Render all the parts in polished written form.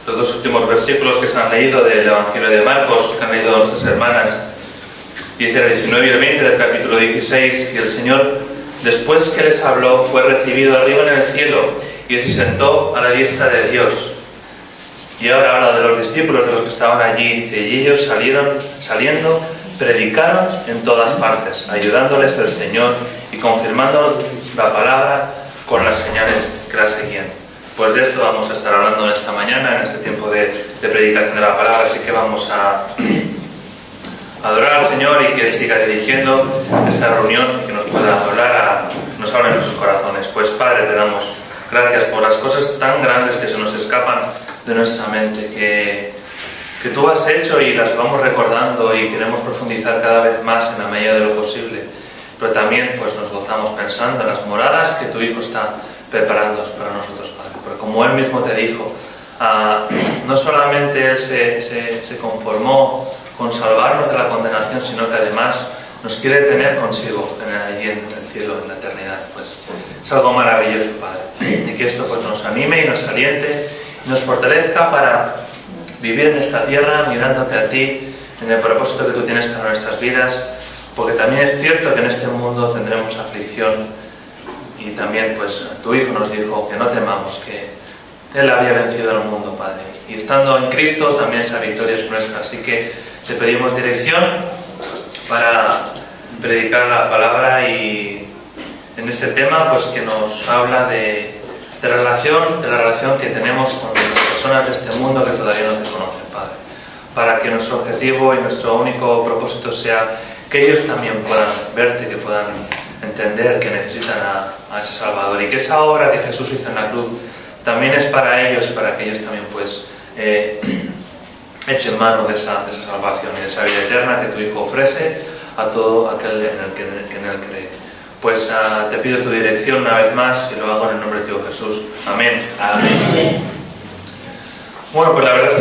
los dos últimos versículos que se han leído del Evangelio de Marcos, que han leído nuestras hermanas, dice el 19 y el 20 del capítulo 16, que el Señor, después que les habló, fue recibido arriba en el cielo y se sentó a la diestra de Dios. Y ahora habla de los discípulos, de los que estaban allí, y ellos saliendo, predicaron en todas partes, ayudándoles el Señor y confirmando la palabra con las señales que la seguían. Pues de esto vamos a estar hablando en esta mañana, en este tiempo de predicación de la palabra, así que vamos a adorar al Señor y que Él siga dirigiendo esta reunión y que nos pueda hablar, nos hable en nuestros corazones. Pues Padre, te damos gracias por las cosas tan grandes que se nos escapan de nuestra mente, que tú has hecho y las vamos recordando y queremos profundizar cada vez más en la medida de lo posible. Pero también pues nos gozamos pensando en las moradas que tu Hijo está preparando para nosotros, Padre. Porque como Él mismo te dijo, no solamente Él se conformó con salvarnos de la condenación, sino que además nos quiere tener consigo allí en el cielo, en la eternidad. Pues es algo maravilloso, Padre. Y que esto pues nos anime y nos aliente y nos fortalezca para vivir en esta tierra mirándote a ti, en el propósito que tú tienes para nuestras vidas, porque también es cierto que en este mundo tendremos aflicción. Y también pues tu Hijo nos dijo que no temamos, que Él había vencido al mundo, Padre. Y estando en Cristo también esa victoria es nuestra. Así que te pedimos dirección para predicar la palabra y en este tema pues que nos habla de la relación que tenemos con las personas de este mundo que todavía no te conocen, Padre. Para que nuestro objetivo y nuestro único propósito sea que ellos también puedan verte, que puedan entender que necesitan a ese Salvador y que esa obra que Jesús hizo en la cruz también es para ellos y para que ellos también pues echen mano de esa salvación y de esa vida eterna que tu Hijo ofrece a todo aquel que en Él cree. Pues te pido tu dirección una vez más y lo hago en el nombre de tu Hijo Jesús. Amén. Amén. Bueno, pues la verdad es que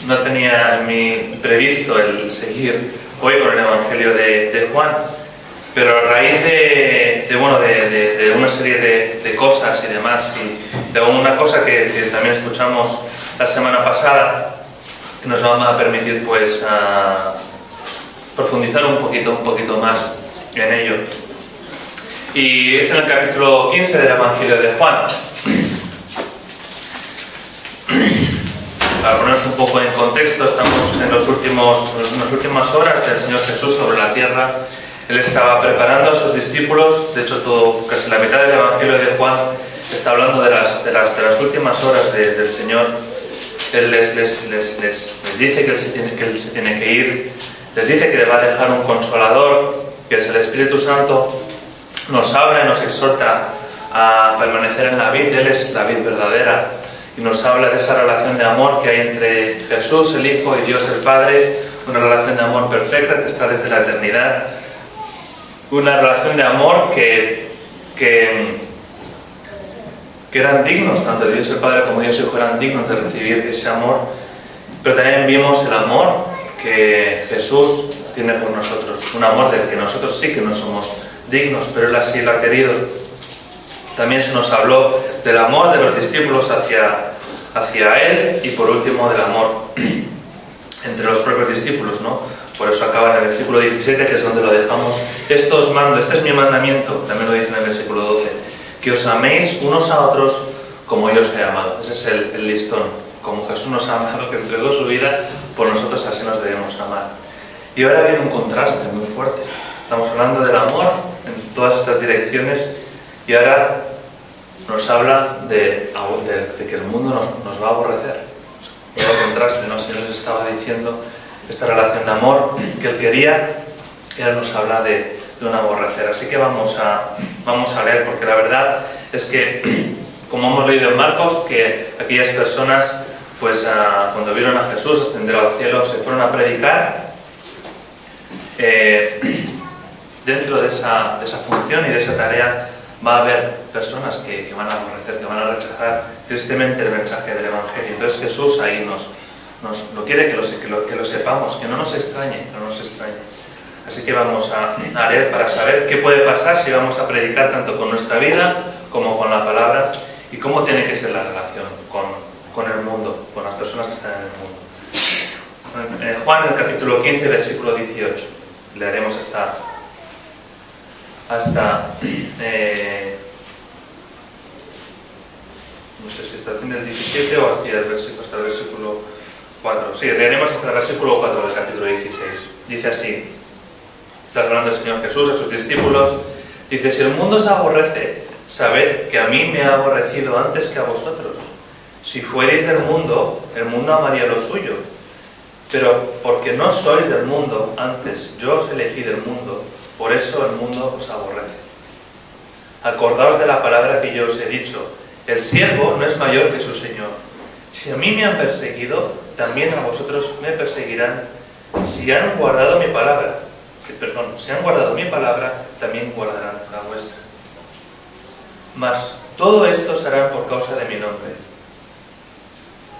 no tenía en mi previsto el seguir hoy con el Evangelio de Juan. Pero a raíz de una serie de cosas y demás, y de una cosa que también escuchamos la semana pasada, que nos va a permitir pues profundizar un poquito más en ello. Y es en el capítulo 15 del Evangelio de Juan. Para ponernos un poco en contexto, estamos en las últimas horas del Señor Jesús sobre la tierra. Él estaba preparando a sus discípulos. De hecho, casi la mitad del Evangelio de Juan está hablando de las últimas horas del Señor. Él les dice que él se tiene que ir, les dice que le va a dejar un consolador, que es el Espíritu Santo. Nos habla y nos exhorta a permanecer en la vid. Él es la vid verdadera y nos habla de esa relación de amor que hay entre Jesús, el Hijo, y Dios el Padre, una relación de amor perfecta que está desde la eternidad. Una relación de amor que eran dignos, tanto Dios el Padre como Dios el Hijo eran dignos de recibir ese amor, pero también vimos el amor que Jesús tiene por nosotros, un amor del que nosotros sí que no somos dignos, pero Él así lo ha querido. También se nos habló del amor de los discípulos hacia Él y por último del amor entre los propios discípulos, ¿no? Por eso acaba en el versículo 17, que es donde lo dejamos. Esto os mando, este es mi mandamiento, también lo dice en el versículo 12, que os améis unos a otros como yo os he amado. Ese es el listón. Como Jesús nos ha amado, que entregó su vida, por nosotros así nos debemos amar. Y ahora viene un contraste muy fuerte. Estamos hablando del amor en todas estas direcciones y ahora nos habla de que el mundo nos va a aborrecer. Otro contraste, ¿no? El Señor les estaba diciendo esta relación de amor que Él quería, y ahora nos habla de un aborrecer. Así que vamos a leer, porque la verdad es que, como hemos leído en Marcos, que aquellas personas, pues cuando vieron a Jesús ascender al cielo, se fueron a predicar. Dentro de esa función y de esa tarea va a haber personas que van a aborrecer, que van a rechazar tristemente el mensaje del Evangelio. Entonces Jesús ahí nos lo quiere que lo sepamos, que no nos extrañe. Así que vamos a leer para saber qué puede pasar si vamos a predicar tanto con nuestra vida como con la palabra y cómo tiene que ser la relación con el mundo, con las personas que están en el mundo. Juan, en el capítulo 15, versículo 18. Leeremos hasta no sé si hasta el fin del 17 o hasta el versículo 4. Sí, leeremos hasta el versículo 4 del capítulo 16. Dice así, está hablando el Señor Jesús a sus discípulos, dice: si el mundo os aborrece, sabed que a mí me ha aborrecido antes que a vosotros. Si fuerais del mundo, el mundo amaría lo suyo. Pero porque no sois del mundo, antes yo os elegí del mundo, por eso el mundo os aborrece. Acordaos de la palabra que yo os he dicho: el siervo no es mayor que su Señor. Si a mí me han perseguido, también a vosotros me perseguirán. Si han guardado mi palabra, si han guardado mi palabra, también guardarán la vuestra. Mas todo esto se hará por causa de mi nombre.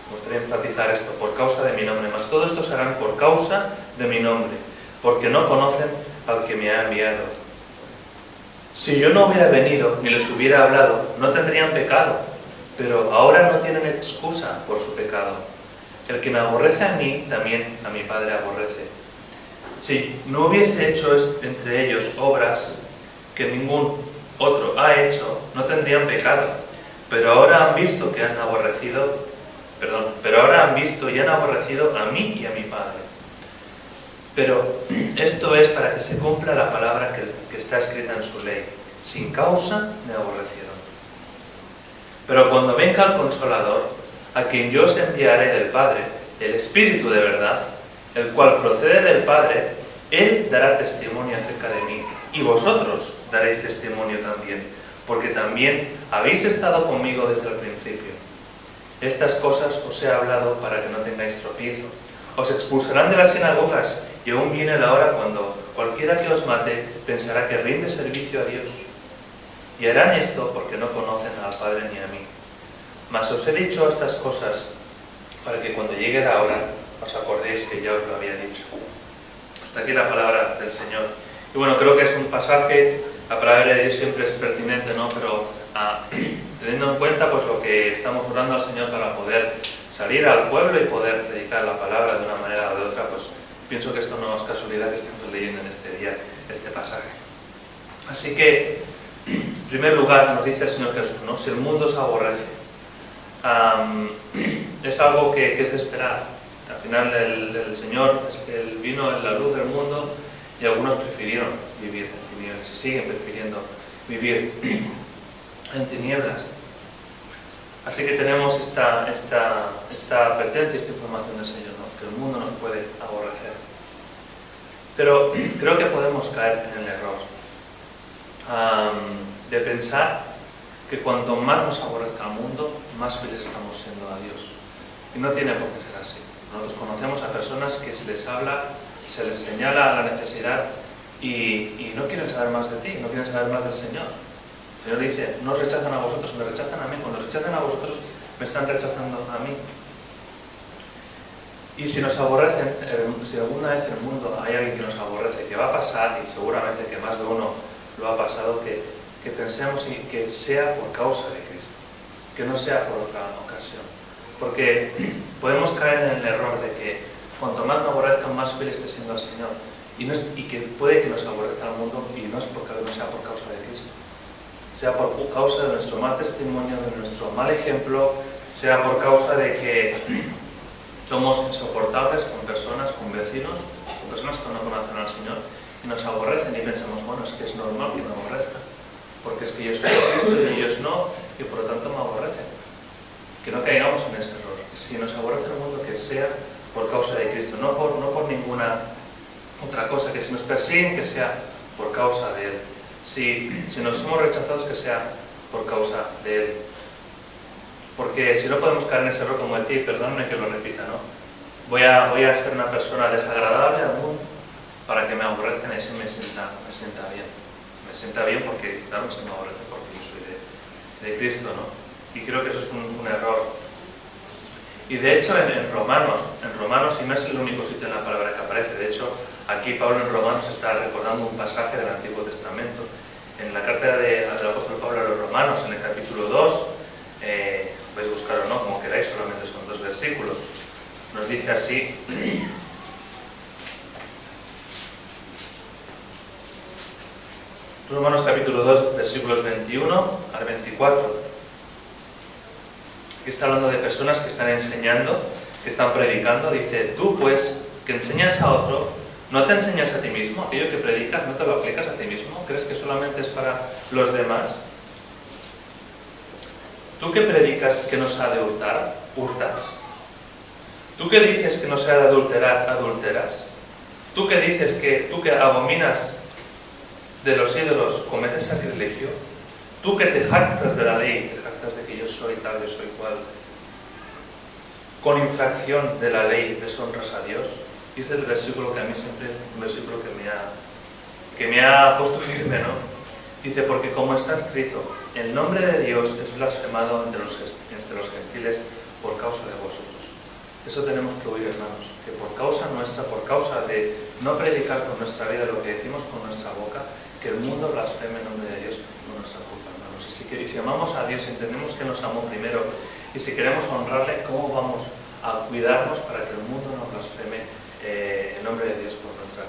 Me gustaría enfatizar esto, por causa de mi nombre. Mas todo esto se hará por causa de mi nombre, porque no conocen al que me ha enviado. Si yo no hubiera venido ni les hubiera hablado, no tendrían pecado, pero ahora no tienen excusa por su pecado. El que me aborrece a mí, también a mi Padre aborrece. Si no hubiese hecho entre ellos obras que ningún otro ha hecho, no tendrían pecado, pero ahora han visto y han aborrecido a mí y a mi Padre. Pero esto es para que se cumpla la palabra que está escrita en su ley: sin causa me aborrecieron. Pero cuando venga el Consolador, a quien yo os enviaré del Padre, el Espíritu de verdad, el cual procede del Padre, Él dará testimonio acerca de mí, y vosotros daréis testimonio también, porque también habéis estado conmigo desde el principio. Estas cosas os he hablado para que no tengáis tropiezo. Os expulsarán de las sinagogas, y aún viene la hora cuando cualquiera que os mate pensará que rinde servicio a Dios. Y harán esto porque no conocen al Padre ni a mí. Mas os he dicho estas cosas para que cuando llegue la hora os acordéis que ya os lo había dicho. Hasta aquí la palabra del Señor. Y bueno, creo que es un pasaje, la palabra de Dios siempre es pertinente, ¿no? Pero teniendo en cuenta pues lo que estamos orando al Señor para poder salir al pueblo y poder predicar la palabra de una manera o de otra, pues pienso que esto no es casualidad que estemos leyendo en este día este pasaje. Así que, en primer lugar, nos dice el Señor Jesús, ¿no? Si el mundo os aborrece, es algo que es de esperar. Al final el Señor es que Él vino en la luz del mundo y algunos prefirieron vivir en tinieblas y siguen prefiriendo vivir en tinieblas. Así que tenemos esta advertencia, esta información del Señor, ¿no? Que el mundo nos puede aborrecer. Pero creo que podemos caer en el error de pensar que cuanto más nos aborrezca el mundo, más felices estamos siendo a Dios. Y no tiene por qué ser así. Nosotros conocemos a personas que se les habla, se les señala la necesidad y no quieren saber más de ti, no quieren saber más del Señor. El Señor dice: no os rechazan a vosotros, me rechazan a mí. Cuando rechazan a vosotros, me están rechazando a mí. Y si nos aborrecen, si alguna vez en el mundo hay alguien que nos aborrece, que va a pasar, y seguramente que más de uno lo ha pasado, que pensemos y que sea por causa de Cristo, que no sea por otra ocasión. Porque podemos caer en el error de que cuanto más nos aborrezcan, más fiel esté siendo al Señor. Y que puede que nos aborrezca el mundo y no sea por causa de Cristo. Sea por causa de nuestro mal testimonio, de nuestro mal ejemplo, sea por causa de que somos insoportables con personas, con vecinos, con personas que no conocen al Señor y nos aborrecen y pensamos: bueno, es que es normal que me aborrezca, porque es que yo soy de Cristo y ellos no, y por lo tanto me aborrecen. Que no caigamos en ese error. Si nos aborrece el mundo, que sea por causa de Cristo, no por ninguna otra cosa. Que si nos persiguen, que sea por causa de Él. Si nos somos rechazados, que sea por causa de Él. Porque si no podemos caer en ese error, como decir, perdóname que lo repita, ¿no? Voy a ser una persona desagradable al mundo para que me aborrezcan y así me sienta bien. Me sienta bien porque, claro, se me aborrece porque yo soy de Cristo, ¿no? Y creo que eso es un error. Y de hecho en Romanos, y no es el único sitio en la palabra que aparece, de hecho aquí Pablo en Romanos está recordando un pasaje del Antiguo Testamento. En la carta del apóstol Pablo a los Romanos, en el capítulo 2, podéis buscarlo, ¿no? Como queráis, solamente os versículos. Nos dice así: Romanos capítulo 2, versículos 21 al 24. Aquí está hablando de personas que están enseñando, que están predicando. Dice: tú pues, que enseñas a otro, ¿no te enseñas a ti mismo? Aquello que predicas, ¿no te lo aplicas a ti mismo? ¿Crees que solamente es para los demás? ¿Tú que predicas que no se ha de hurtar, hurtas? ¿Tú que dices que no se ha de adulterar, adulteras? ¿Tú que dices que tú que abominas de los ídolos, cometes sacrilegio? ¿Tú que te jactas de la ley, te jactas de que yo soy tal, yo soy cual, con infracción de la ley deshonras a Dios? Y este es el versículo que a mí siempre, un versículo que me ha puesto firme, ¿no? Dice: porque como está escrito, el nombre de Dios es blasfemado entre los gentiles por causa de vosotros. Eso tenemos que oír, hermanos, que por causa nuestra, por causa de no predicar con nuestra vida lo que decimos con nuestra boca, que el mundo blasfeme el nombre de Dios por nuestra culpa, hermanos. Y si amamos a Dios, entendemos que nos amó primero, y si queremos honrarle, ¿cómo vamos a cuidarnos para que el mundo no blasfeme el nombre de Dios por nuestra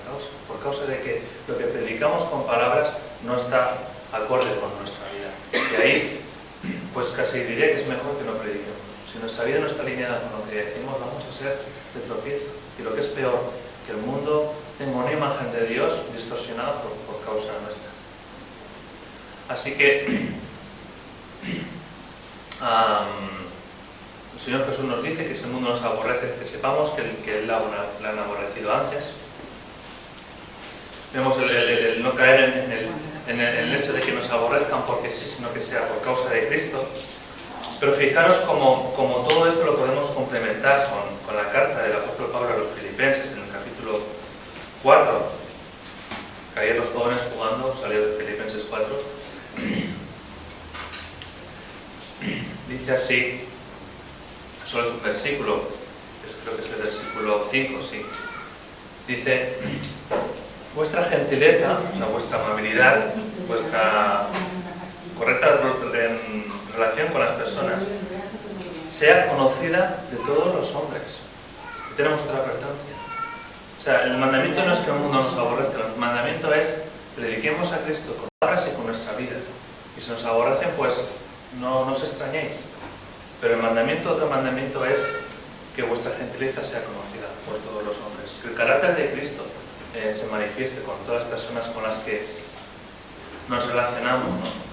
causa? Por causa de que lo que predicamos con palabras no está acorde con nuestra vida. Y ahí, pues casi diría que es mejor que no prediquemos. Si nuestra vida no está alineada con lo que decimos, vamos a ser de tropiezo. Y lo que es peor, que el mundo tenga una imagen de Dios distorsionada por causa nuestra. Así que el Señor Jesús nos dice que si el mundo nos aborrece, que sepamos que Él la han aborrecido antes. Vemos el no caer en el hecho de que nos aborrezcan porque sí, sino que sea por causa de Cristo. Pero fijaros como todo esto lo podemos complementar con la carta del apóstol Pablo a los Filipenses en el capítulo 4. Que ayer los jóvenes jugando salió de Filipenses 4. Dice así, solo es un versículo, creo que es el versículo 5, sí. Dice: vuestra gentileza, o sea, vuestra amabilidad, vuestra correcta relación con las personas sea conocida de todos los hombres. Y tenemos otra advertencia. O sea, el mandamiento no es que el mundo nos aborrezca, el mandamiento es: prediquemos a Cristo con palabras y con nuestra vida. Y si nos aborrecen, pues no os extrañéis. Pero el mandamiento, otro mandamiento es que vuestra gentileza sea conocida por todos los hombres. Que el carácter de Cristo se manifieste con todas las personas con las que nos relacionamos, ¿no?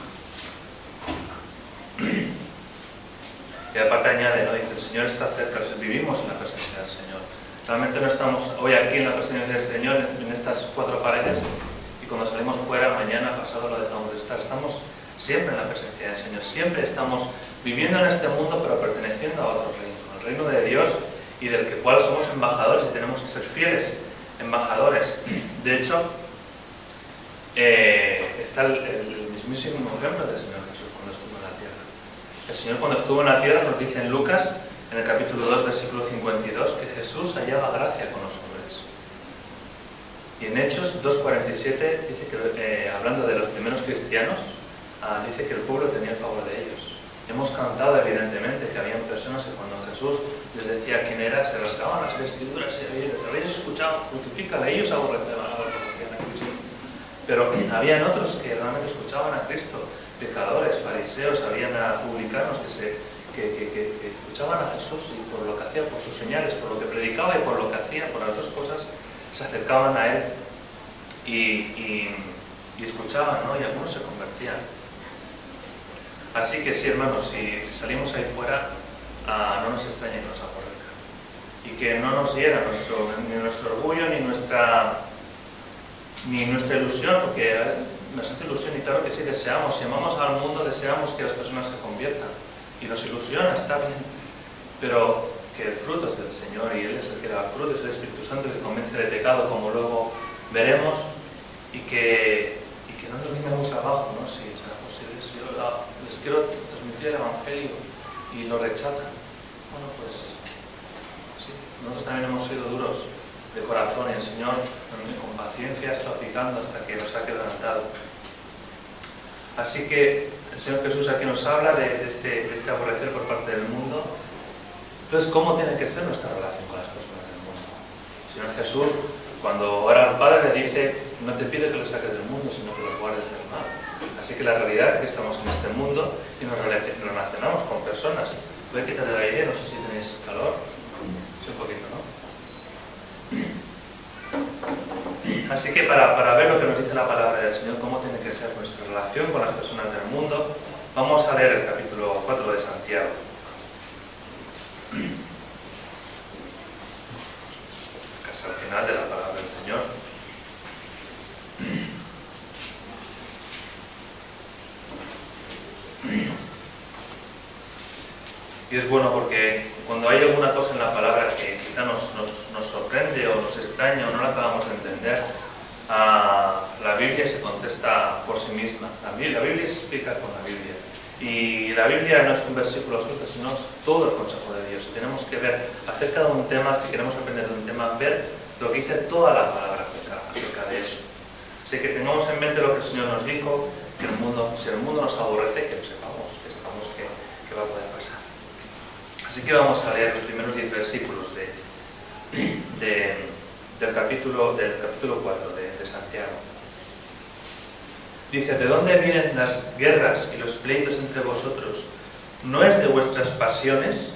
Y aparte añade, ¿no? Dice: el Señor está cerca, vivimos en la presencia del Señor. Realmente no estamos hoy aquí en la presencia del Señor, en estas cuatro paredes, y cuando salimos fuera, mañana, pasado, lo dejamos de estar. Estamos siempre en la presencia del Señor, siempre estamos viviendo en este mundo, pero perteneciendo a otro reino, al reino de Dios, y del cual somos embajadores y tenemos que ser fieles embajadores. De hecho, está el mismísimo ejemplo del Señor Jesús cuando estuvo en la tierra. El Señor, cuando estuvo en la tierra, nos dice en Lucas, en el capítulo 2, versículo 52, que Jesús hallaba gracia con los hombres. Y en Hechos 2:47 dice que, hablando de los primeros cristianos, dice que el pueblo tenía favor de ellos. Hemos cantado, evidentemente, que había personas que cuando Jesús les decía quién era, se rasgaban las vestiduras y habéis escuchado: crucifícale. Ellos aborrecían a Cristo. Pero habían otros que realmente escuchaban a Cristo, pecadores, fariseos, habían publicanos que escuchaban a Jesús, y por lo que hacía, por sus señales, por lo que predicaba y por lo que hacía, por las dos cosas, se acercaban a Él y escuchaban, ¿no? Y algunos se convertían. Así que sí, hermanos, si salimos ahí fuera, no nos extrañe que nos aborrezcan. Y que no nos hiera ni nuestro orgullo, ni nuestra ilusión, porque nos hace ilusión, y claro que sí, deseamos, si amamos al mundo, deseamos que las personas se conviertan. Y nos ilusiona, está bien. Pero que el fruto es del Señor, y Él es el que da fruto, es el Espíritu Santo que convence de pecado, como luego veremos, y que no nos vengamos abajo, ¿no? Si será posible. Si yo les quiero transmitir el Evangelio y lo rechazan, bueno, pues sí, nosotros también hemos sido duros de corazón, y el Señor con paciencia está aplicando hasta que nos ha quebrantado. Así que el Señor Jesús aquí nos habla de este aborrecer por parte del mundo, Entonces, ¿cómo tiene que ser nuestra relación con las personas del mundo? El Señor Jesús, cuando ora al Padre, le dice: no te pide que los saques del mundo, sino que los guardes del mal. Así que la realidad es que estamos en este mundo y nos relacionamos con personas. Voy a quitar el aire, no sé si tenéis calor. Sí, un poquito, ¿no? Así que para ver lo que nos dice la palabra del Señor, cómo tiene que ser nuestra relación con las personas del mundo, vamos a leer el capítulo 4 de Santiago. Casi al final de la palabra del Señor. Y es bueno porque cuando hay alguna cosa en la palabra que quizá nos sorprende o nos extraña o no la acabamos de entender, la Biblia se contesta por sí misma. La Biblia se explica con la Biblia. Y la Biblia no es un versículo suelto, sino es todo el consejo de Dios. Tenemos que ver acerca de un tema, si queremos aprender de un tema, ver lo que dice toda la palabra acerca de eso. Así que tengamos en mente lo que el Señor nos dijo, que si el mundo nos aborrece, que sepamos que va a poder pasar. Así que vamos a leer los primeros 10 versículos del capítulo 4 de Santiago. Dice: ¿de dónde vienen las guerras y los pleitos entre vosotros? ¿No es de vuestras pasiones,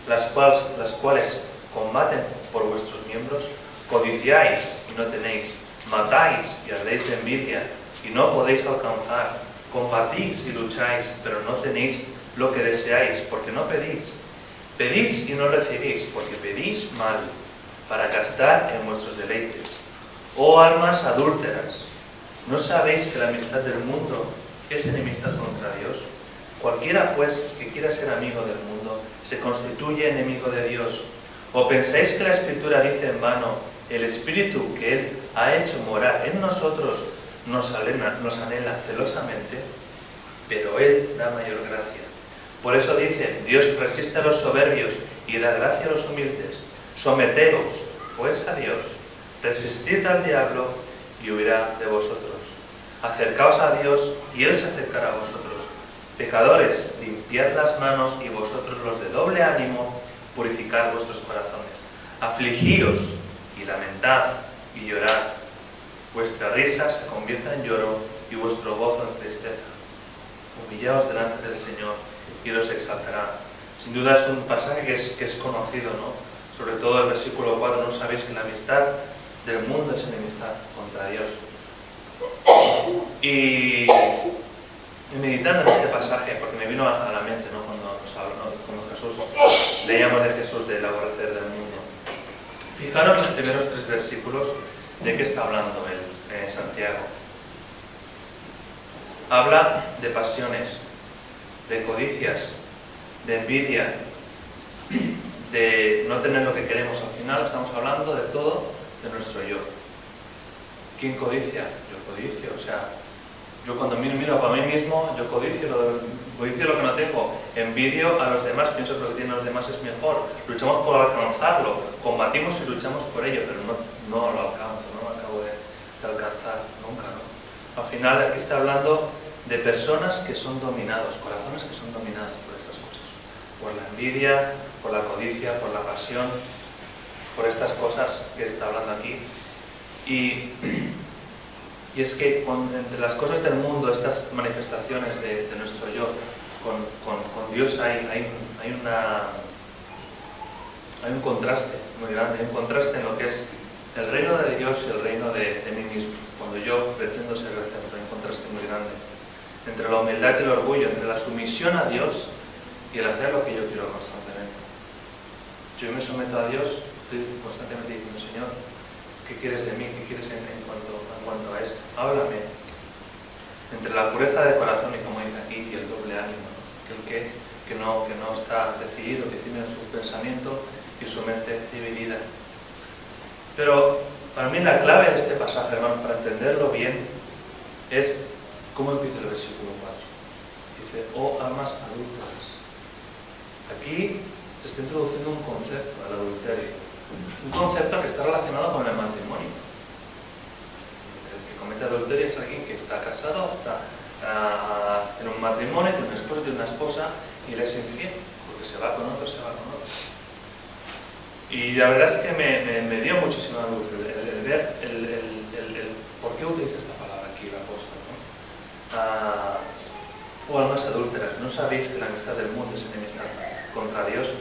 las cuales combaten por vuestros miembros? Codiciáis y no tenéis, matáis y ardéis de envidia y no podéis alcanzar, combatís y lucháis, pero no tenéis lo que deseáis, porque no pedís. Pedís y no recibís, porque pedís mal, para gastar en vuestros deleites. Oh almas adúlteras, ¿no sabéis que la amistad del mundo es enemistad contra Dios? Cualquiera, pues, que quiera ser amigo del mundo, se constituye enemigo de Dios. ¿O pensáis que la Escritura dice en vano: el Espíritu que Él ha hecho morar en nosotros nos anhela celosamente? Pero Él da mayor gracia. Por eso dice: Dios resiste a los soberbios y da gracia a los humildes. Someteos, pues, a Dios. Resistid al diablo y huirá de vosotros. Acercaos a Dios y Él se acercará a vosotros. Pecadores, limpiad las manos, y vosotros los de doble ánimo, purificad vuestros corazones. Afligíos y lamentad y llorad. Vuestra risa se convierta en lloro y vuestro gozo en tristeza. Humillaos delante del Señor y los exaltará. Sin duda es un pasaje que es conocido, ¿no? Sobre todo el versículo 4, ¿no sabéis que la amistad del mundo es enemistad contra Dios? Y meditando en este pasaje, porque me vino a la mente, ¿no? Cuando Jesús, leíamos de Jesús del aborrecer del mundo. Fijaros los primeros 3 versículos de qué está hablando Santiago. Habla de pasiones, de codicias, de envidia, de no tener lo que queremos. Al final estamos hablando de todo de nuestro yo. ¿Quién codicia? Yo codicio. O sea, yo cuando miro para mí mismo, yo codicio lo que no tengo. Envidio a los demás, pienso que lo que tienen los demás es mejor. Luchamos por alcanzarlo, combatimos y luchamos por ello, pero no lo alcanzo, no lo acabo de alcanzar nunca, ¿no? Al final aquí está hablando de personas que son dominados, corazones que son dominados por estas cosas, por la envidia, por la codicia, por la pasión, por estas cosas que está hablando aquí. Y es que entre las cosas del mundo, estas manifestaciones de nuestro yo, con Dios hay un contraste muy grande, hay un contraste en lo que es el reino de Dios y el reino de mí mismo. Cuando yo pretendo ser el centro, hay un contraste muy grande entre la humildad y el orgullo, entre la sumisión a Dios y el hacer lo que yo quiero constantemente. Yo me someto a Dios, estoy constantemente diciendo: Señor, ¿qué quieres de mí? ¿Qué quieres en cuanto a esto? Háblame. Entre la pureza de corazón y, como dice aquí, y el doble ánimo, ¿no? Que no está decidido, que tiene su pensamiento y su mente dividida. Pero para mí la clave de este pasaje, hermanos, para entenderlo bien, es cómo empieza el versículo 4. Dice: oh almas adúlteras. Aquí se está introduciendo un concepto al adulterio, un concepto que está relacionado con el matrimonio. El que comete adulterio es alguien que está casado, está en un matrimonio, tiene un esposo, tiene una esposa, y le es infiel, porque se va con otro. Y la verdad es que me dio muchísima luz el ver por qué utiliza esta palabra aquí el apóstol, ¿no? O almas adúlteras, ¿no sabéis que la amistad del mundo es enemistad contra Dios?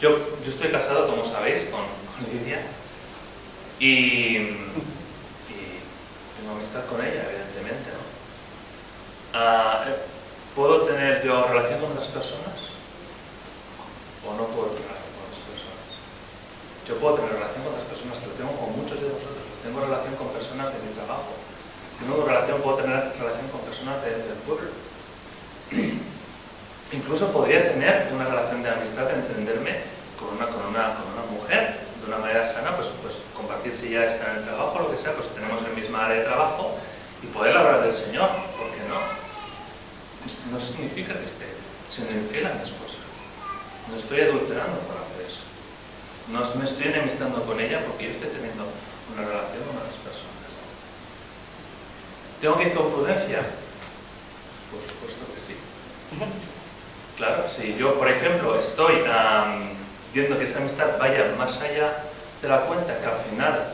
Yo estoy casado, como sabéis, con Lidia y tengo amistad con ella, evidentemente, ¿no? ¿Puedo tener yo relación con otras personas? ¿O no puedo tener relación con otras personas? Yo puedo tener relación con otras personas, lo tengo con muchos de vosotros, tengo relación con personas de mi trabajo, puedo tener relación con personas del pueblo. Incluso podría tener una relación de amistad, de entenderme con una mujer de una manera sana, pues compartir si ya está en el trabajo, lo que sea, pues tenemos el mismo área de trabajo y poder hablar del Señor, ¿por qué no? No significa que esté siendo infiel a mi esposa. No estoy adulterando por hacer eso. No me estoy enemistando con ella porque yo estoy teniendo una relación con otras personas. ¿Tengo que ir con prudencia? Por supuesto que sí. Claro, si yo, por ejemplo, estoy viendo que esa amistad vaya más allá de la cuenta, que al final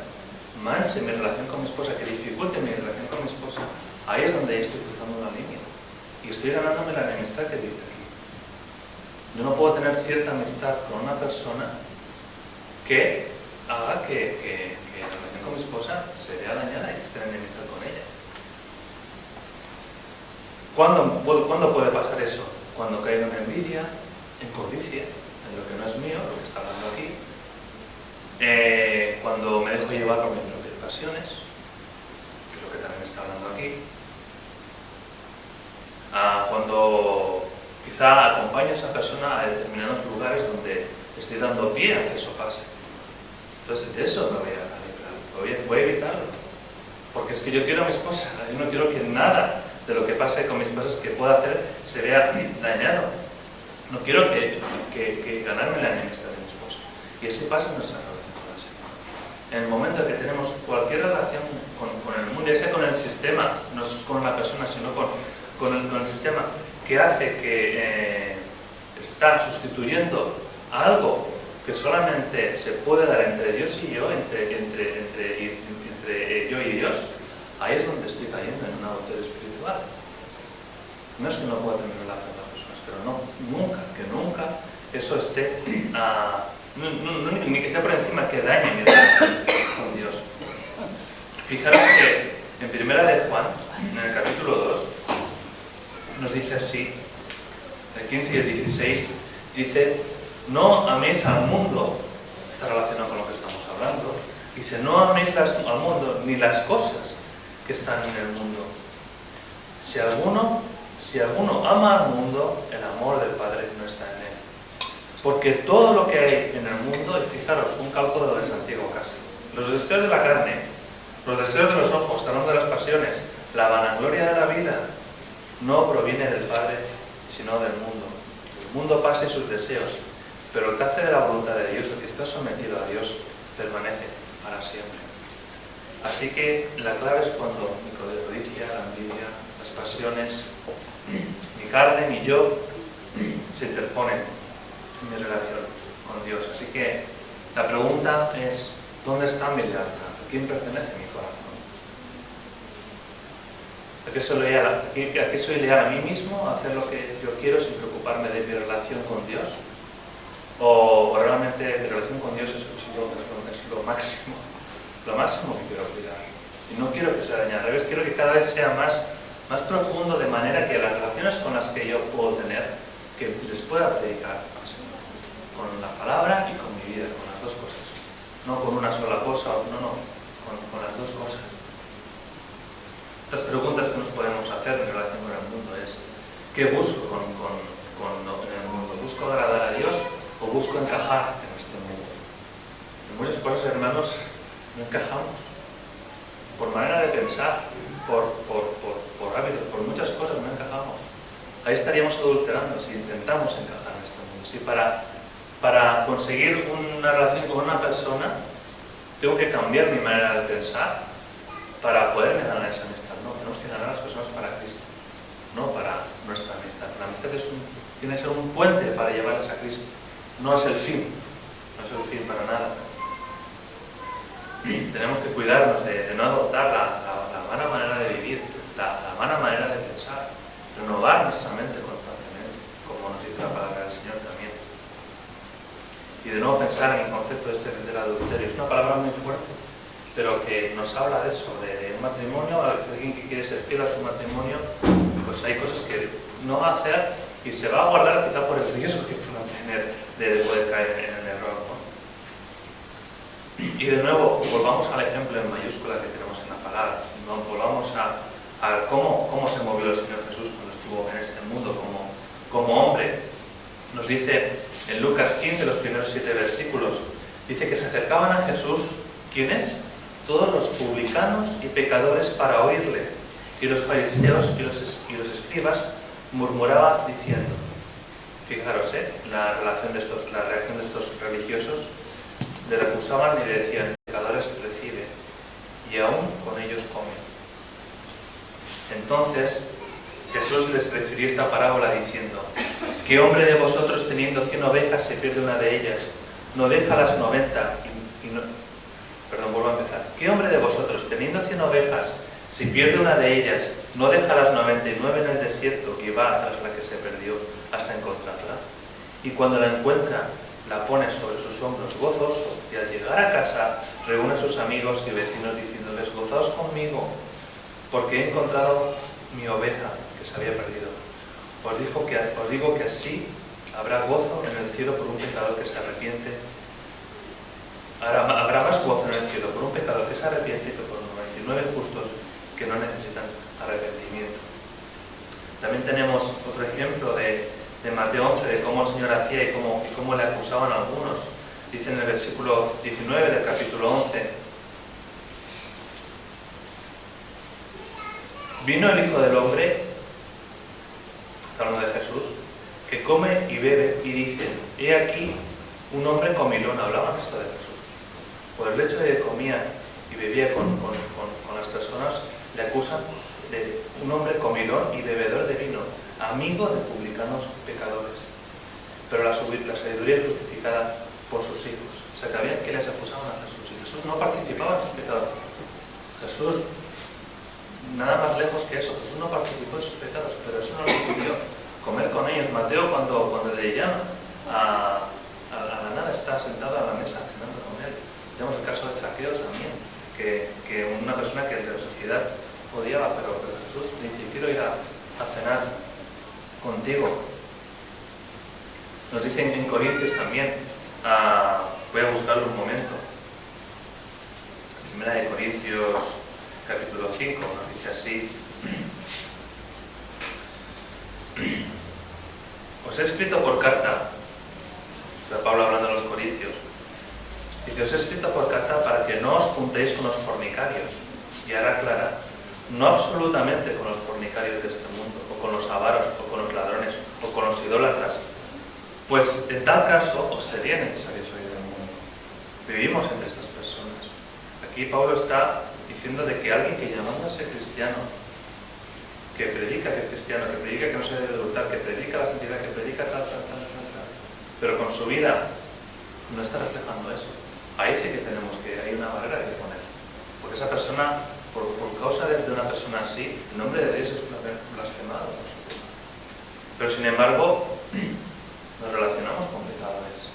manche mi relación con mi esposa, que dificulte mi relación con mi esposa, ahí es donde estoy cruzando una línea. Y estoy ganándome la enemistad que dice aquí. Yo no puedo tener cierta amistad con una persona que haga que la relación con mi esposa se vea dañada y que esté en enemistad con ella. ¿Cuándo puede pasar eso? Cuando caigo en envidia, en codicia, en lo que no es mío, lo que está hablando aquí. Cuando me dejo llevar por mis propias pasiones, que es lo que también está hablando aquí. Cuando quizá acompaño a esa persona a determinados lugares donde estoy dando pie a que eso pase. Entonces de eso me voy a librar, voy a evitarlo. Porque es que yo quiero a mi esposa, yo no quiero que nada de lo que pase con mis cosas que pueda hacer se vea dañado. No quiero que ganarme la enemistad de mi esposa. Y eso pasa en nuestra relación con el Señor. En el momento en que tenemos cualquier relación con el mundo, ya sea con el sistema, no es con la persona, sino con el sistema, que hace que está sustituyendo algo que solamente se puede dar entre Dios y yo, entre yo y Dios, ahí es donde estoy cayendo en un adulterio espiritual. No es que no pueda tener relación con las personas, pero nunca eso esté, ni que esté por encima, que dañe mi relación con Dios. Fijaros que en Primera de Juan, en el capítulo 2, nos dice así, el 15 y el 16, dice: no améis al mundo, está relacionado con lo que estamos hablando, dice: no améis al mundo ni las cosas que están en el mundo. Si alguno ama al mundo, el amor del Padre no está en él. Porque todo lo que hay en el mundo, y fijaros, un cálculo de Santiago casi, los deseos de la carne, los deseos de los ojos, hablando de las pasiones, la vanagloria de la vida, no proviene del Padre, sino del mundo. El mundo pasa y sus deseos, pero el que hace de la voluntad de Dios, el que está sometido a Dios, permanece para siempre. Así que la clave es cuando mi codicia, la envidia, las pasiones, mi carne, mi yo, se interponen en mi relación con Dios. Así que la pregunta es: ¿dónde está mi lealtad? ¿A quién pertenece mi corazón? ¿A qué soy leal a mí mismo, a hacer lo que yo quiero sin preocuparme de mi relación con Dios? ¿O realmente mi relación con Dios es lo máximo que quiero cuidar? Y no quiero que sea dañada, al revés, quiero que cada vez sea más profundo, de manera que las relaciones con las que yo puedo tener, que les pueda predicar al Señor, con la palabra y con mi vida, con las dos cosas. No con una sola cosa, con las dos cosas. Estas preguntas que nos podemos hacer en relación con el mundo es: ¿qué busco en el mundo? ¿Busco agradar a Dios o busco encajar en este mundo? En muchas cosas, hermanos, no encajamos. Por manera de pensar, por hábitos, por muchas cosas no encajamos. Ahí estaríamos adulterando si intentamos encajar en este mundo. Si para conseguir una relación con una persona tengo que cambiar mi manera de pensar para poder ganar esa amistad. No, tenemos que ganar a las personas para Cristo, no para nuestra amistad. La amistad tiene que ser un puente para llevarlas a Cristo. no es el fin, no es el fin para nada. Tenemos que cuidarnos de no adoptar la mala manera de vivir, la mala manera de pensar, renovar nuestra mente constantemente, como nos dice la palabra del Señor también. Y de nuevo pensar en el concepto del adulterio. Es una palabra muy fuerte, pero que nos habla de eso, de un matrimonio, alguien que quiere ser fiel a su matrimonio, pues hay cosas que no va a hacer y se va a guardar quizá por el riesgo que puedan tener de poder caer en el error, ¿no? Y de nuevo, volvamos al ejemplo en mayúscula que tenemos en la palabra, ¿no? Volvamos a cómo se movió el Señor Jesús cuando estuvo en este mundo como hombre. Nos dice en Lucas 15, los primeros 7 versículos, dice que se acercaban a Jesús, ¿quiénes? Todos los publicanos y pecadores para oírle, y los fariseos y los escribas murmuraban diciendo, fijaros, la reacción de estos religiosos, le acusaban y le decían, pecadores recibe, y aún con ellos come. Entonces Jesús les refirió esta parábola diciendo, ¿qué hombre de vosotros teniendo 100 ovejas se pierde una de ellas? No deja las 90 vuelvo a empezar. ¿Qué hombre de vosotros teniendo 100 ovejas si pierde una de ellas no deja las 99 en el desierto y va tras la que se perdió hasta encontrarla? Y cuando la encuentra, la pone sobre sus hombros gozoso y al llegar a casa reúne a sus amigos y vecinos diciéndoles, gozaos conmigo, porque he encontrado mi oveja que se había perdido. Os digo que así habrá gozo en el cielo por un pecador que se arrepiente. Habrá más gozo en el cielo por un pecador que se arrepiente que por 99 justos que no necesitan arrepentimiento. También tenemos otro ejemplo de Mateo 11, de cómo el Señor hacía y cómo le acusaban a algunos. Dice en el versículo 19 del capítulo 11, vino el Hijo del Hombre, está hablando de Jesús, que come y bebe y dice, he aquí un hombre comilón, hablaban esto de Jesús. Por el hecho de que comía y bebía con las personas, le acusan de un hombre comilón y bebedor de vino, amigo de publicanos pecadores. Pero la sabiduría es justificada por sus hijos. Sabían que les acusaban a Jesús y Jesús no participaba en sus pecados. Jesús, nada más lejos que eso, Jesús no participó en sus pecados, pero eso no le impidió comer con ellos. Mateo cuando le llama a la nada está sentado a la mesa cenando con él. Tenemos el caso de Zaqueo también, que una persona que de la sociedad odiaba, pero Jesús le dice, quiero ir a cenar contigo. Nos dicen en Corintios también, voy a buscarlo un momento, Primera de Corintios capítulo 5, nos dice así, os he escrito por carta, está Pablo hablando a los corintios, dice, os he escrito por carta para que no os juntéis con los fornicarios, y ahora aclara, no absolutamente con los fornicarios de este mundo, o con los avaros, o con los ladrones, o con los idólatras, pues en tal caso os sería necesario salir del mundo. Vivimos entre estas personas. Aquí Pablo está diciendo de que alguien que llamándose cristiano, que predica que es cristiano, que predica que no se debe adulterar, que predica la santidad, que predica tal, pero con su vida no está reflejando eso. Ahí sí que hay una barrera que poner. Porque esa persona, por causa de una persona así, el nombre de Dios es blasfemado. Pero sin embargo, nos relacionamos con pecadores.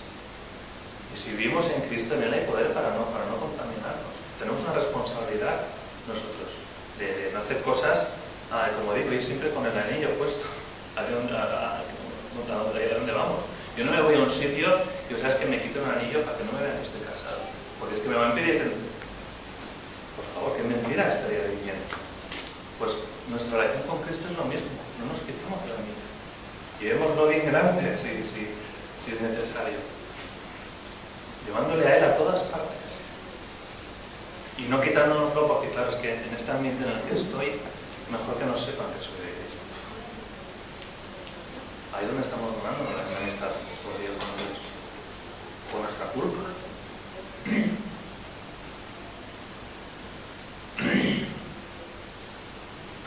Y si vivimos en Cristo, en Él hay poder para no contaminarnos. Tenemos una responsabilidad nosotros de no hacer cosas, como digo, ir siempre con el anillo puesto. ¿A dónde vamos? Yo no me voy a un sitio y sabes que me quito un anillo para que no me vean que estoy casado. Porque es que me van a impedir. Por favor, qué mentira estaría viviendo. Pues nuestra relación con Cristo es lo mismo. No nos quitamos el anillo. Llevémoslo bien grande si es necesario. Llevándole a Él a todas partes. Y no quitándonoslo porque, claro, es que en este ambiente en el que estoy, mejor que no sepan que soy de Cristo. Ahí es donde estamos ganando la amistad por Dios con Dios. Por nuestra culpa.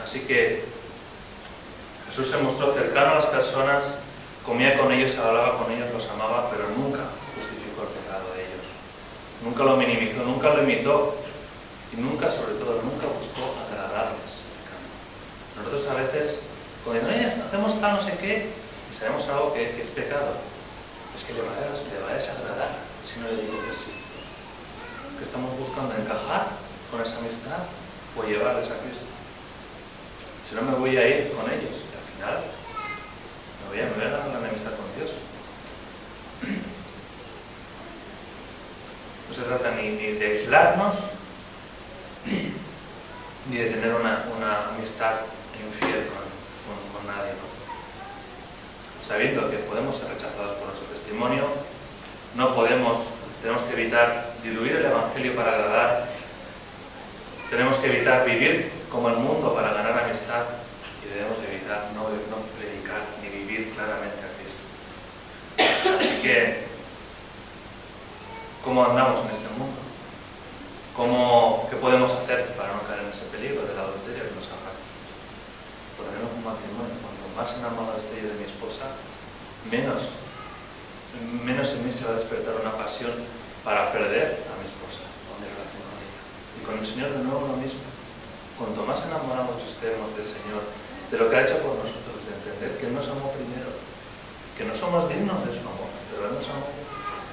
Así que Jesús se mostró cercano a las personas, comía con ellos, hablaba con ellos, los amaba, pero nunca justificó el pecado de ellos. Nunca lo minimizó, nunca lo imitó y nunca, sobre todo, nunca buscó agradarles. Nosotros a veces, cuando hacemos tal no sé qué, y sabemos algo que es pecado, es que le va a desagradar si no le digo que sí. Que estamos buscando encajar con esa amistad o llevarles a Cristo. Si no, me voy a ir con ellos y al final me voy a ganar la amistad con Dios. No se trata ni de aislarnos ni de tener una amistad infiel con nadie, ¿no? Sabiendo que podemos ser rechazados por nuestro testimonio, tenemos que evitar diluir el Evangelio para agradar, tenemos que evitar vivir como el mundo para ganar amistad y debemos evitar no predicar ni vivir claramente a Cristo. Así que, ¿cómo andamos en este mundo? ¿Qué podemos hacer para no caer en ese peligro del adulterio que nos agarra? Por ejemplo, un matrimonio, cuanto más enamorado esté yo de mi esposa, menos en mí se va a despertar una pasión para perder a mi esposa o mi relación con ella. Y con el Señor de nuevo lo mismo. Cuanto más enamorados estemos del Señor, de lo que ha hecho por nosotros, de entender que Él nos amó primero, que no somos dignos de su amor, pero Él nos amó,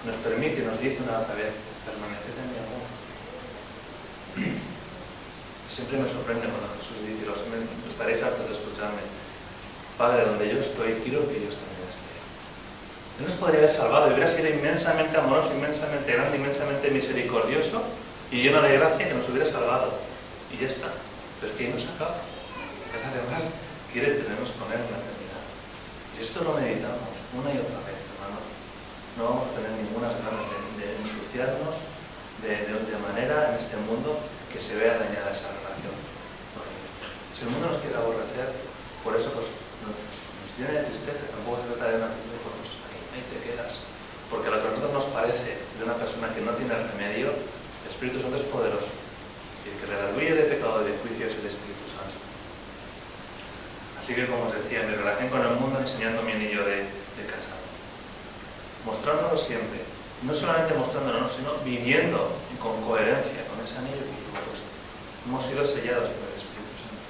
nos permite y nos dice una vez, permaneced en mi amor. Siempre me sorprende cuando Jesús dice, estaréis hartos de escucharme, Padre, donde yo estoy, quiero que ellos también estén. Él nos podría haber salvado, y hubiera sido inmensamente amoroso, inmensamente grande, inmensamente misericordioso y lleno de gracia que nos hubiera salvado. Y ya está. Pero es que ahí nos acaba. Él además quiere tenernos con Él en la eternidad. Y si esto lo meditamos una y otra vez, hermanos, no vamos a tener ninguna ganas de ensuciarnos de manera en este mundo que se vea dañada esa relación. Si el mundo nos quiere aborrecer, por eso pues, nos llena de tristeza. Tampoco se trata de una actitud de pues, ahí te quedas. Porque lo que a nosotros nos parece de una persona que no tiene remedio, el Espíritu Santo es poderoso. Y el que redarguye de pecado y de juicio es el Espíritu Santo. Así que, como os decía, mi relación con el mundo enseñando mi anillo de casado. Mostrándolo siempre. No solamente mostrándolo, sino viviendo con coherencia con ese anillo que yo he puesto. Hemos sido sellados por el Espíritu Santo.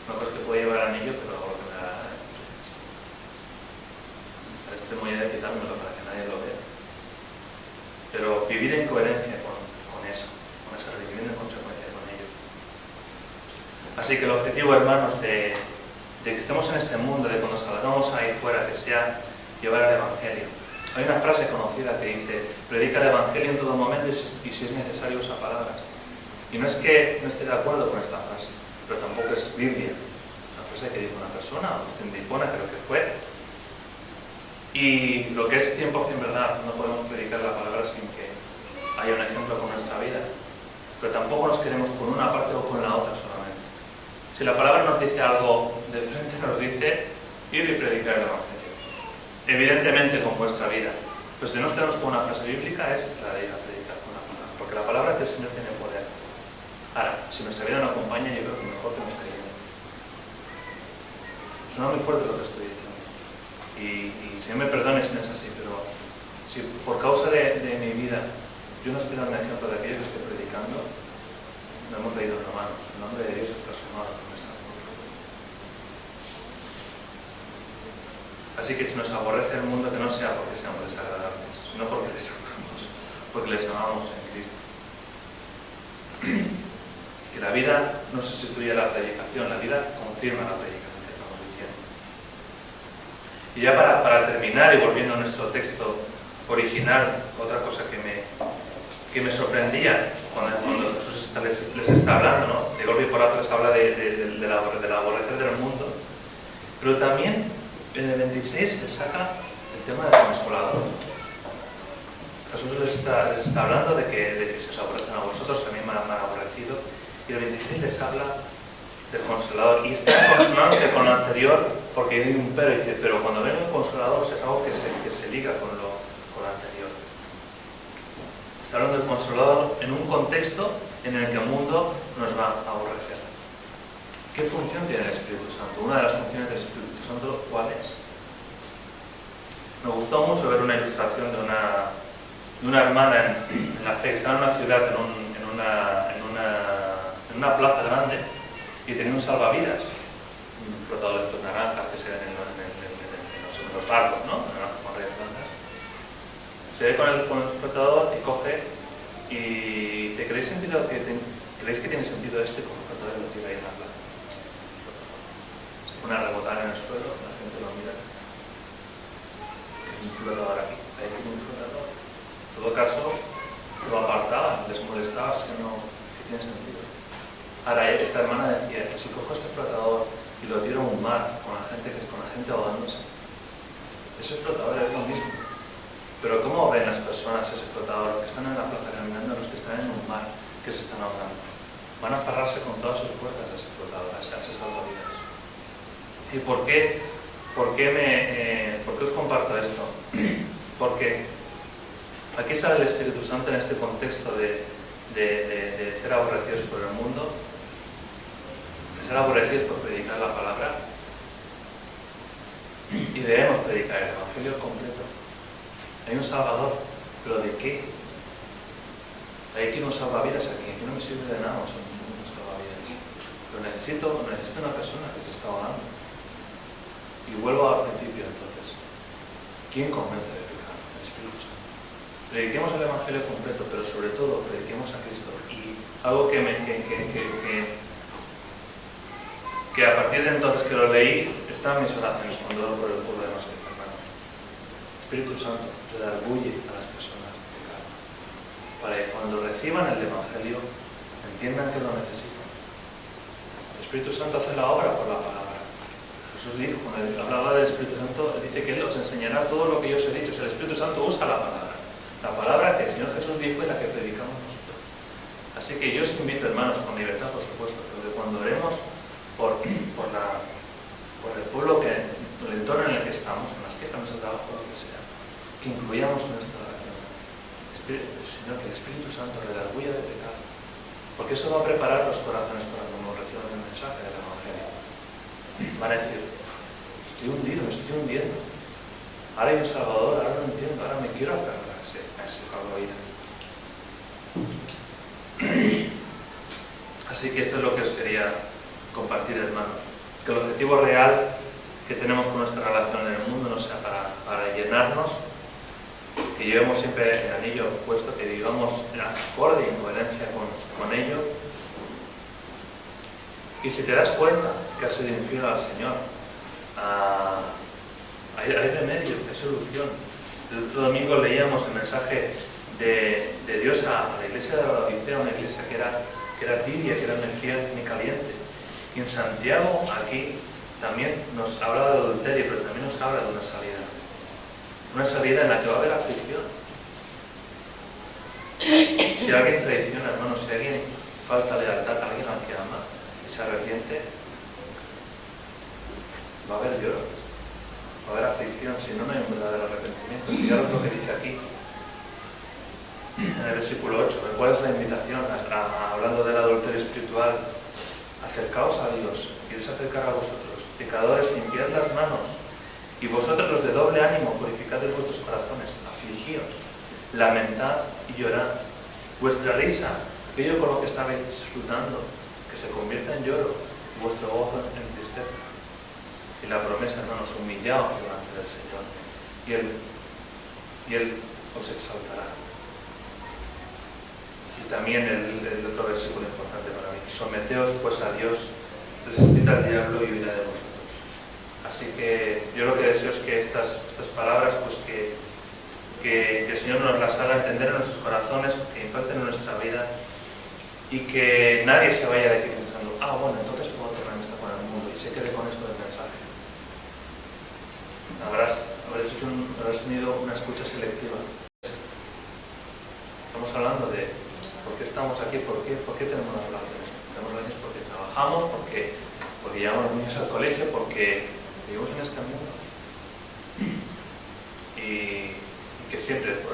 Una cosa que puede llevar anillo, pero hago lo que me da la gana. Al extremo ya de quitármelo para que nadie lo vea. Pero vivir en coherencia con eso, con esa viviendo en consecuencia con ello. Así que el objetivo, hermanos, de que estemos en este mundo, de cuando salgamos ahí fuera, que sea llevar el Evangelio. Hay una frase conocida que dice, predica el Evangelio en todo momento y si es necesario usa palabras. Y no es que no esté de acuerdo con esta frase, pero tampoco es Biblia. Es una frase que dijo una persona, Agustín de Hipona creo que fue. Y lo que es 100% verdad, no podemos predicar la palabra sin que haya un ejemplo con nuestra vida. Pero tampoco nos queremos con una parte o con la otra solamente. Si la palabra nos dice algo de frente, nos dice ir y predicar el Evangelio. Evidentemente con vuestra vida. Pero si no nos quedamos con una frase bíblica es la de ir a predicar con la palabra. Porque la palabra del Señor tiene poder. Ahora, si nuestra vida no acompaña, yo creo que mejor que nos callemos. Suena muy fuerte lo que estoy diciendo. Y si me perdone si no es así, pero si por causa de mi vida yo no estoy dando ejemplo de aquello que estoy predicando, no hemos leído en Romanos. El nombre de Dios es transformado con esta. Así que si nos aborrece el mundo, que no sea porque seamos desagradables, sino porque les amamos, porque les amamos en Cristo. Que la vida no sustituye a la predicación, la vida confirma la predicación que estamos diciendo. Y ya para terminar, y volviendo a nuestro texto original, otra cosa que me sorprendía cuando Jesús les está hablando, ¿no? De golpe y porrazo les habla del aborrecer del mundo, pero también en el 26 les saca el tema del Consolador. Jesús les está hablando de que se os aborrecen a vosotros, que a mí me han aborrecido, y el 26 les habla del Consolador. Y está en consonancia con lo anterior, porque hay un pero, dice, pero cuando venga el Consolador es algo que se liga con lo anterior. Está hablando del Consolador en un contexto en el que el mundo nos va a aborrecer. ¿Qué función tiene el Espíritu Santo? Una de las funciones del Espíritu Santo, ¿cuál es? gustó mucho ver una ilustración de una hermana en la fe que estaba en una ciudad, en una plaza grande, y tenía un salvavidas, un flotador de estos naranjas que se ven en los barcos, ¿no? Naranjas con rayas blancas. Se ve con el flotador y coge y dice: ¿creéis que tiene sentido este como flotador lo tira ahí en la plaza? Se pone a rebotar en el suelo, la gente lo mira. Un flotador aquí, hay que un flotador. En todo caso, lo apartaban, les molestaba, si no, que tiene sentido. Ahora, esta hermana decía: si cojo este flotador y lo tiro a un mar con la gente ahogándose, ese flotador es lo mismo. Pero ¿cómo ven las personas ese flotador que están en la plaza caminando, los que están en un mar que se están ahogando? Van a aferrarse con todas sus fuerzas a ese flotador, a ese salvavidas. ¿Y por qué os comparto esto? Porque aquí sale el Espíritu Santo en este contexto de ser aborrecidos por el mundo, de ser aborrecidos por predicar la palabra, y debemos predicar el Evangelio completo. Hay un Salvador, pero ¿de qué? Hay que unos salvavidas aquí no me sirve de nada unos salvavidas. Pero necesito una persona que se está ahogando. Y vuelvo al principio entonces. ¿Quién convence de pecar? El Espíritu Santo. Prediquemos el Evangelio completo, pero sobre todo prediquemos a Cristo. Y algo que a partir de entonces que lo leí, está en mis oraciones cuando oro por el pueblo de nuestros hermanos. El Espíritu Santo redarguye a las personas de pecado, para que cuando reciban el Evangelio entiendan que lo necesitan. El Espíritu Santo hace la obra por la palabra. Jesús dijo, cuando hablaba del Espíritu Santo, dice que Él os enseñará todo lo que yo os he dicho. O sea, el Espíritu Santo usa la palabra. La palabra que el Señor Jesús dijo y la que predicamos nosotros. Así que yo os invito, hermanos, con libertad, por supuesto, pero que cuando oremos por el pueblo, el entorno en el que estamos, en las quejas, en nuestro trabajo, lo que sea, que incluyamos en nuestra oración, Señor, que el Espíritu Santo redarguya de pecado, porque eso va a preparar los corazones para cuando reciban el mensaje del Evangelio. Van a decir: estoy hundido, me estoy hundiendo. Ahora hay un Salvador, ahora lo entiendo, ahora me quiero aferrar a ese salvavidas. Así que esto es lo que os quería compartir, hermanos. Que el objetivo real que tenemos con nuestra relación en el mundo no sea para llenarnos, que llevemos siempre el anillo puesto, que vivamos en acorde y en coherencia con ello. Y si te das cuenta que has sido infiel al Señor, hay remedio, hay solución. El otro domingo leíamos el mensaje de Dios a la iglesia de la Odisea, una iglesia que era tibia, que era ni fría ni caliente. Y en Santiago, aquí, también nos habla de adulterio, pero también nos habla de una salida. Una salida en la que va a haber aflicción. Si alguien traiciona, hermanos, si alguien falta lealtad a alguien al que ama y se arrepiente, va a haber lloro, va a haber aflicción, si no, no hay un verdadero arrepentimiento. Fijaros lo que dice aquí, en el versículo 8, ¿cuál es la invitación? Hablando del adulterio espiritual: acercaos a Dios, quieres acercar a vosotros, pecadores, limpiad las manos, y vosotros los de doble ánimo, purificad vuestros corazones, afligíos, lamentad y llorad. Vuestra risa, aquello con lo que estabais disfrutando, que se convierta en lloro, y vuestro gozo en tristeza. Y la promesa, hermanos, humillaos delante del Señor, y Él os exaltará. Y también el otro versículo importante para mí: someteos pues a Dios, resistid al diablo y huirá de vosotros. Así que yo lo que deseo es que estas palabras, pues que el Señor nos las haga entender en nuestros corazones, que impacten en nuestra vida, y que nadie se vaya de aquí pensando: bueno, entonces puedo tener amistad con el mundo, y se quede con esto del mensaje. Habrás tenido una escucha selectiva. Estamos hablando de por qué estamos aquí, por qué tenemos las relaciones. Tenemos relaciones porque trabajamos, porque llevamos a los niños al colegio, porque vivimos en este mundo. Y que siempre,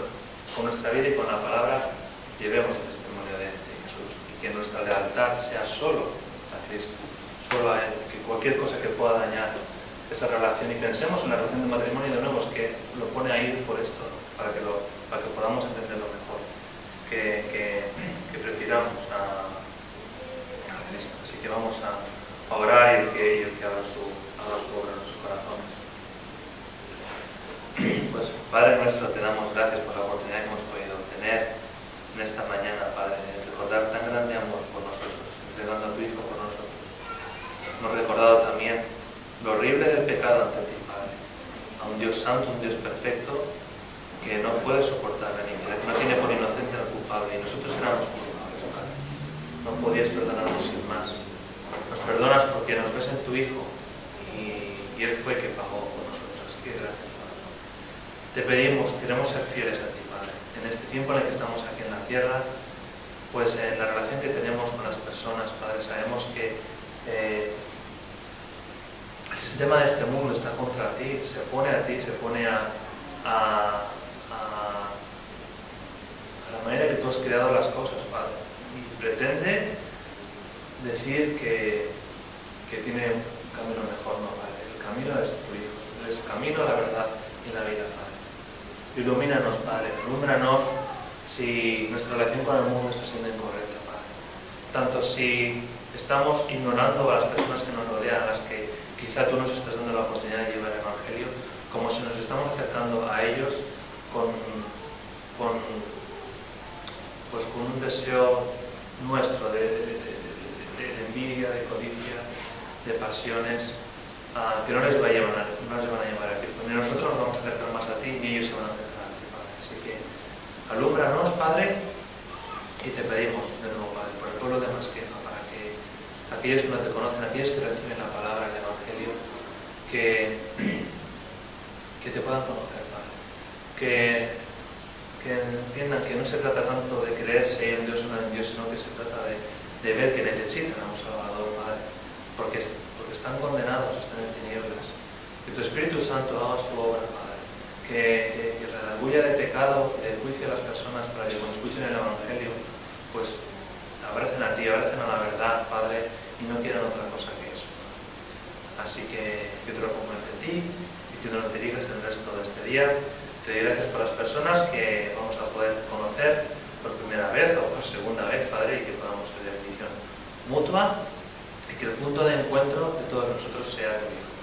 con nuestra vida y con la palabra, llevemos el testimonio de Jesús, y que nuestra lealtad sea solo a Cristo, solo a Él, que cualquier cosa que pueda dañar esa relación, y pensemos en la relación de matrimonio de nuevo, es que lo pone ahí por esto, ¿no? para que podamos entenderlo mejor, que prefiramos a Cristo. Así que vamos a orar y que haga su obra en nuestros corazones. Pues Padre nuestro, te damos gracias por la oportunidad que hemos podido tener en esta mañana, Padre, de recordar tan grande amor por nosotros, entregando a tu Hijo por nosotros. Hemos recordado también lo horrible del pecado ante ti, Padre, a un Dios santo, un Dios perfecto, que no puede soportar la iniquidad, que no tiene por inocente al culpable, y nosotros éramos culpables, Padre. No podías perdonarnos sin más. Nos perdonas porque nos ves en tu Hijo, y Él fue que pagó por nosotros. Así que gracias, Padre. Te pedimos, queremos ser fieles a ti, Padre. En este tiempo en el que estamos aquí en la tierra, pues en la relación que tenemos con las personas, Padre, sabemos que el sistema de este mundo está contra ti, se opone a ti, se opone a la manera que tú has creado las cosas, Padre. Y pretende decir que tiene un camino mejor, no, Padre. El camino es tu Hijo, es el camino, la verdad y la vida, Padre. Ilumínanos, Padre, ilumínanos si nuestra relación con el mundo está siendo incorrecta, Padre. Tanto si estamos ignorando a las personas que nos rodean, a las que quizá tú nos estás dando la oportunidad de llevar el Evangelio, como si nos estamos acercando a ellos con un deseo nuestro de envidia, de codicia, de pasiones, que no les van a llevar a Cristo. Ni nosotros nos vamos a acercar más a ti, ni ellos se van a acercar a ti, Padre. Así que alúmbranos, Padre, y te pedimos de nuevo, Padre, por el pueblo de Masqueja, para que aquellos que no te conocen, aquellos que reciben la palabra del Evangelio, que te puedan conocer, Padre. Que entiendan que no se trata tanto de creer si hay un Dios o no hay un Dios, sino que se trata de ver que necesitan a un Salvador, Padre, porque están condenados, están en tinieblas. Que tu Espíritu Santo haga su obra, Padre, que redarguya de pecado, de juicio a las personas, para que cuando escuchen el Evangelio, pues abracen a ti, abracen a la verdad, Padre, y no quieran otra cosa que eso. Así que yo te lo pongo ante ti y que nos dirijas el resto de este día. Te doy gracias por las personas que vamos a poder conocer por primera vez o por segunda vez, Padre, y que podamos ser de bendición mutua, y que el punto de encuentro de todos nosotros sea tu Hijo.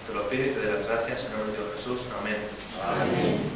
Te lo pido y te doy las gracias en el nombre de Jesús. Amén. Amén.